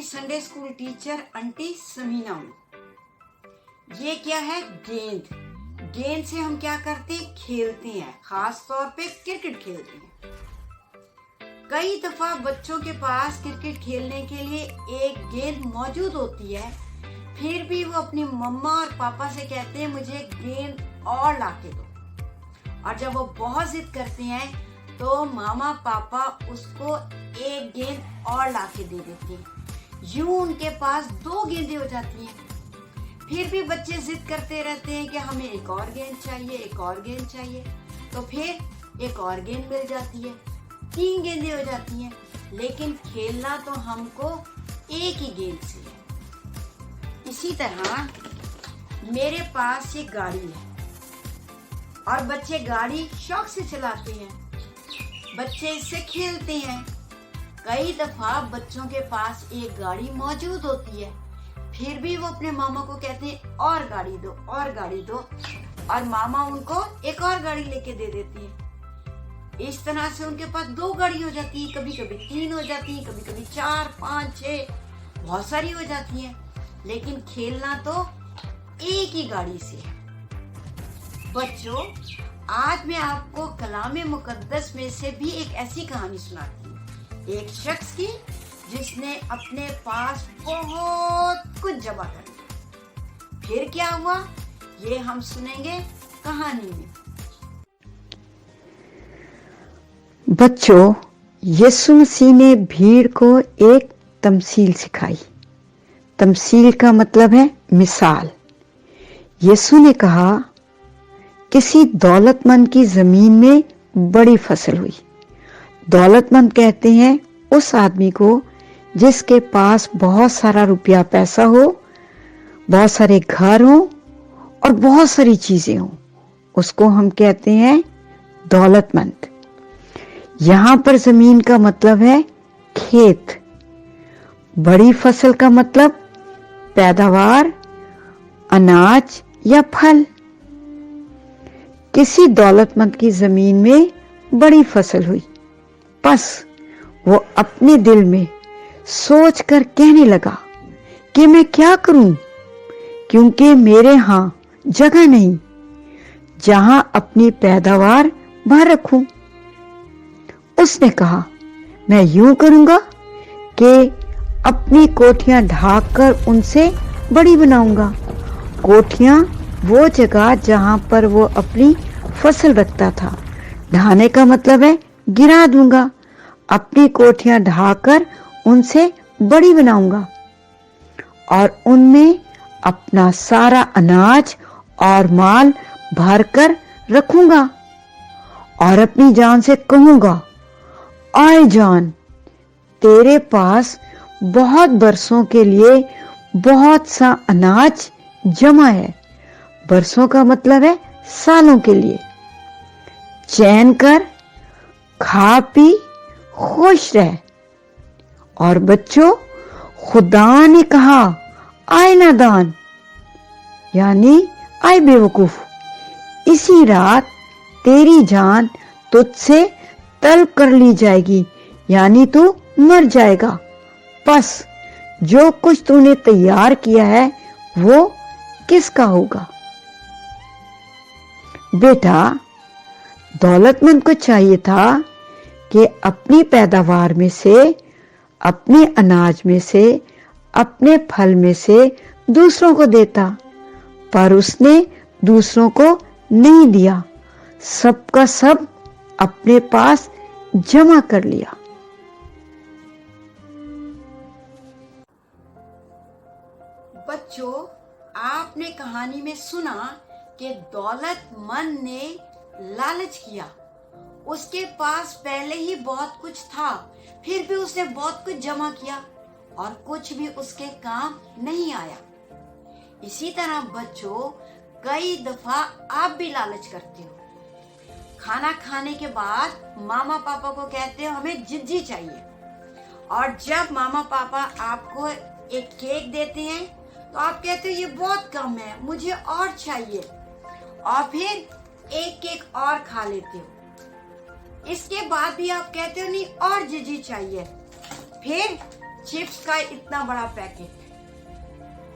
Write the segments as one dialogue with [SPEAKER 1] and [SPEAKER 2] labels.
[SPEAKER 1] Sunday school teacher aunty Samina हूँ। ये क्या है? गेंद। गेंद से हम क्या करते हैं? खेलते हैं। खास तौर पे क्रिकेट खेलते हैं। कई दफा बच्चों के पास क्रिकेट खेलने के लिए एक गेंद मौजूद होती है, फिर भी वो अपनी मम्मा और पापा से कहते हैं मुझे गेंद और लाके दो। और जब वो बहुत जिद करते हैं तो मामा पापा उसको एक गेंद और लाके दे देते हैं। यूं उनके पास 2 गेंदें हो जाती हैं। फिर भी बच्चे जिद करते रहते हैं कि हमें एक और गेंद चाहिए, एक और गेंद चाहिए। तो फिर एक और गेंद मिल जाती है, 3 गेंदें हो जाती हैं। लेकिन खेलना तो हमको एक ही गेंद से है। इसी तरह मेरे पास ये गाड़ी है और बच्चे गाड़ी शौक से चलाते हैं। बच्चे इससे खेलते हैं। कई दफा बच्चों के पास एक गाड़ी मौजूद होती है, फिर भी वो अपने मामा को कहते हैं और गाड़ी दो, और गाड़ी दो, और मामा उनको एक और गाड़ी लेके दे देती है। इस तरह से उनके पास 2 गाड़ी हो जाती है, कभी कभी 3 हो जाती है, कभी कभी 4, 5, 6, बहुत सारी हो जाती है। लेकिन खेलना तो एक ही गाड़ी से है। बच्चों, आज मैं आपको कलामे मुकद्दस में से भी एक ऐसी कहानी सुनाती हूँ। एक शख्स की जिसने अपने पास बहुत कुछ जमा कर लिया। फिर क्या हुआ ये हम सुनेंगे कहानी में।
[SPEAKER 2] बच्चों, यीशु मसीह ने भीड़ को एक तमसील सिखाई। तमसील का मतलब है मिसाल। यीशु ने कहा, किसी दौलतमंद की जमीन में बड़ी फसल हुई। दौलतमंद कहते हैं उस आदमी को जिसके पास बहुत सारा रुपया पैसा हो, बहुत सारे घर हो और बहुत सारी चीजें हो, उसको हम कहते हैं दौलतमंद। यहां पर जमीन का मतलब है खेत। बड़ी फसल का मतलब पैदावार, अनाज या फल। किसी दौलतमंद की जमीन में बड़ी फसल हुई। बस वो अपने दिल में सोच कर कहने लगा कि मैं क्या करूं, क्योंकि मेरे यहां जगह नहीं जहां अपनी पैदावार भर रखूं। उसने कहा, मैं यूं करूंगा कि अपनी कोठियां ढाककर उनसे बड़ी बनाऊंगा। कोठियां वो जगह जहां पर वो अपनी फसल रखता था। ढाने का मतलब है गिरा दूंगा। अपनी कोठियां ढाकर उनसे बड़ी बनाऊंगा और उनमें अपना सारा अनाज और माल भरकर रखूंगा और अपनी जान से कहूंगा, आए जान, तेरे पास बहुत बरसों के लिए बहुत सा अनाज जमा है। बरसों का मतलब है सालों के लिए। चैन कर, खा पी, खुश रह। और बच्चों, खुदा ने कहा, आए नादान, यानी आए बेवकूफ, इसी रात तेरी जान तुझसे तलब कर ली जाएगी, यानी तू मर जाएगा। बस जो कुछ तूने तैयार किया है वो किसका होगा? बेटा, दौलतमंद को चाहिए था कि अपनी पैदावार में से, अपने अनाज में से, अपने फल में से दूसरों को देता, पर उसने दूसरों को नहीं दिया। सबका सब अपने पास जमा कर लिया।
[SPEAKER 1] बच्चों, आपने कहानी में सुना कि दौलतमंद ने लालच किया। उसके पास पहले ही बहुत कुछ था, फिर भी उसने बहुत कुछ जमा किया और कुछ भी उसके काम नहीं आया। इसी तरह बच्चों, कई दफा आप भी लालच करते हो। खाना खाने के बाद मामा पापा को कहते हो हमें जिज्जी चाहिए, और जब मामा पापा आपको एक केक देते हैं तो आप कहते हो ये बहुत कम है, मुझे और चाहिए, और फिर एक केक और खा लेते हो। इसके बाद भी आप कहते हो नहीं और जिज्जी चाहिए, फिर चिप्स का इतना बड़ा पैकेट,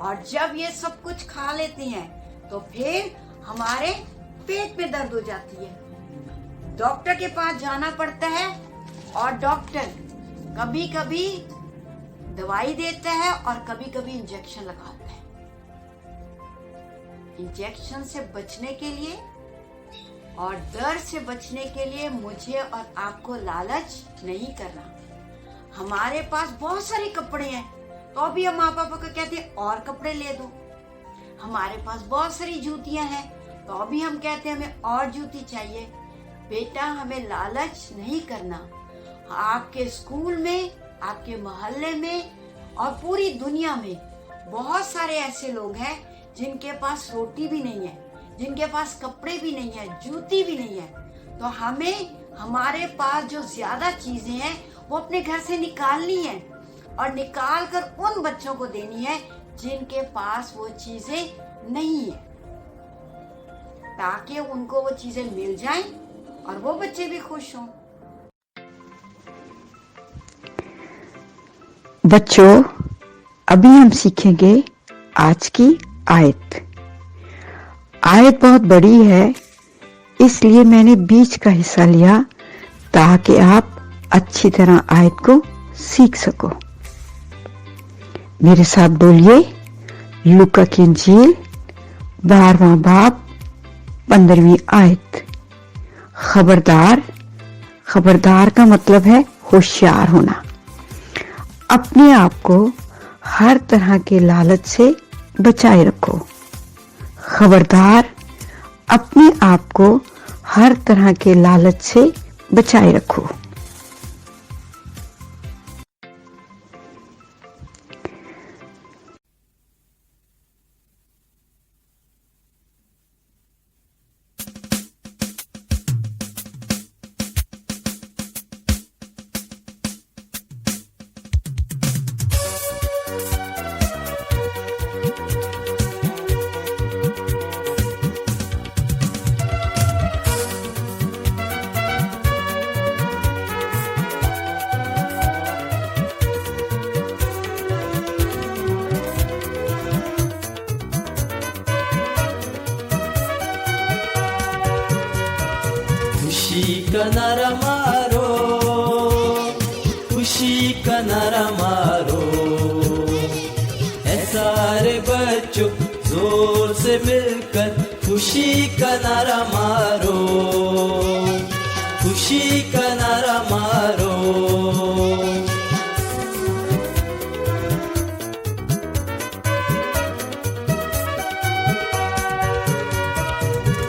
[SPEAKER 1] और जब ये सब कुछ खा लेती हैं तो फिर हमारे पेट में दर्द हो जाती है, डॉक्टर के पास जाना पड़ता है, और डॉक्टर कभी कभी दवाई देता है और कभी कभी इंजेक्शन लगाता है। इंजेक्शन से बचने के लिए और दर्द से बचने के लिए मुझे और आपको लालच नहीं करना। हमारे पास बहुत सारे कपड़े हैं तो भी हम माँ पापा को कहते हैं और कपड़े ले दो। हमारे पास बहुत सारी जूतियां हैं तो भी हम कहते हैं हमें और जूती चाहिए। बेटा, हमें लालच नहीं करना। आपके स्कूल में, आपके मोहल्ले में और पूरी दुनिया में बहुत सारे ऐसे लोग हैं जिनके पास रोटी भी नहीं है, जिनके पास कपड़े भी नहीं है, जूती भी नहीं है। तो हमें हमारे पास जो ज्यादा चीजें हैं वो अपने घर से निकालनी है और निकाल कर उन बच्चों को देनी है जिनके पास वो चीजें नहीं है, ताकि उनको वो चीजें मिल जाएं और वो बच्चे भी खुश हों।
[SPEAKER 2] बच्चों, अभी हम सीखेंगे आज की आयत। आयत बहुत बड़ी है, इसलिए मैंने बीच का हिस्सा लिया ताकि आप अच्छी तरह आयत को सीख सको। मेरे साथ बोलिए, लूका की इंजील 12वां बाब 15वीं आयत। खबरदार। खबरदार का मतलब है होशियार होना। अपने आप को हर तरह के लालच से बचाए रखो। खबरदार, अपने आप को हर तरह के लालच से बचाए रखो।
[SPEAKER 3] खुशी का नारा मारो, खुशी का नारा मारो, ऐ सारे बच्चों जोर से मिलकर खुशी का नारा मारो, खुशी का नारा मारो।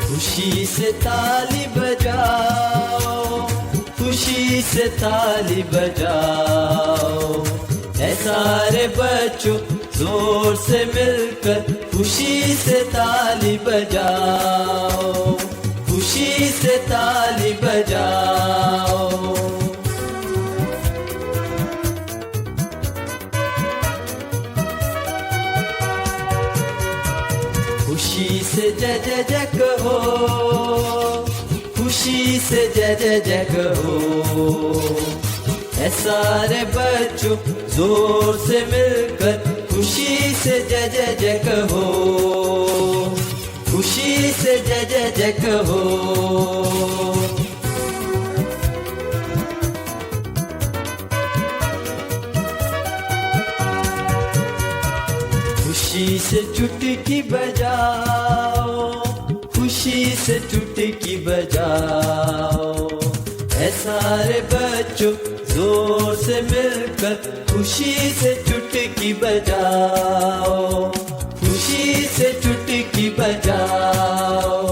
[SPEAKER 3] खुशी से ताली बजाओ, खुशी से ताली बजाओ, ऐ सारे बच्चों जोर से मिलकर खुशी से ताली बजाओ, खुशी से ताली बजाओ। खुशी से जय जय जय कहो, खुशी से जय जय जय कहो, ऐ सारे बच्चों जोर से मिलकर खुशी से जय जय जय कहो, खुशी से जय जय जय कहो। खुशी से चुटकी बजाओ, खुशी से चुटकी बजाओ, ऐ सारे बच्चों जोर से मिलकर खुशी से चुटकी बजाओ, खुशी से चुटकी बजाओ।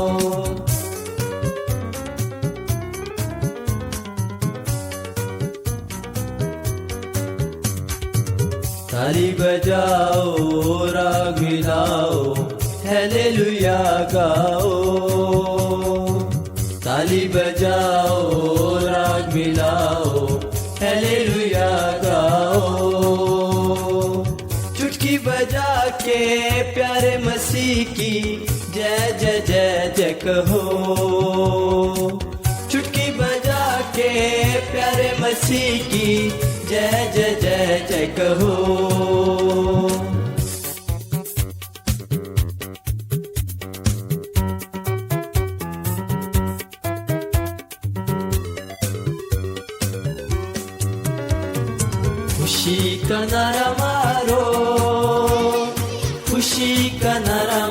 [SPEAKER 3] ताली बजाओ, राग मिलाओ, हालेलुया गाओ। ताली बजाओ, राग मिलाओ, हालेलुया गाओ। चुटकी बजा के प्यारे मसीह की जय जय जय जय कहो, चुटकी बजा के प्यारे मसीह की जय जय जय जय कहो। खुशी का नारा मारो, खुशी का नारा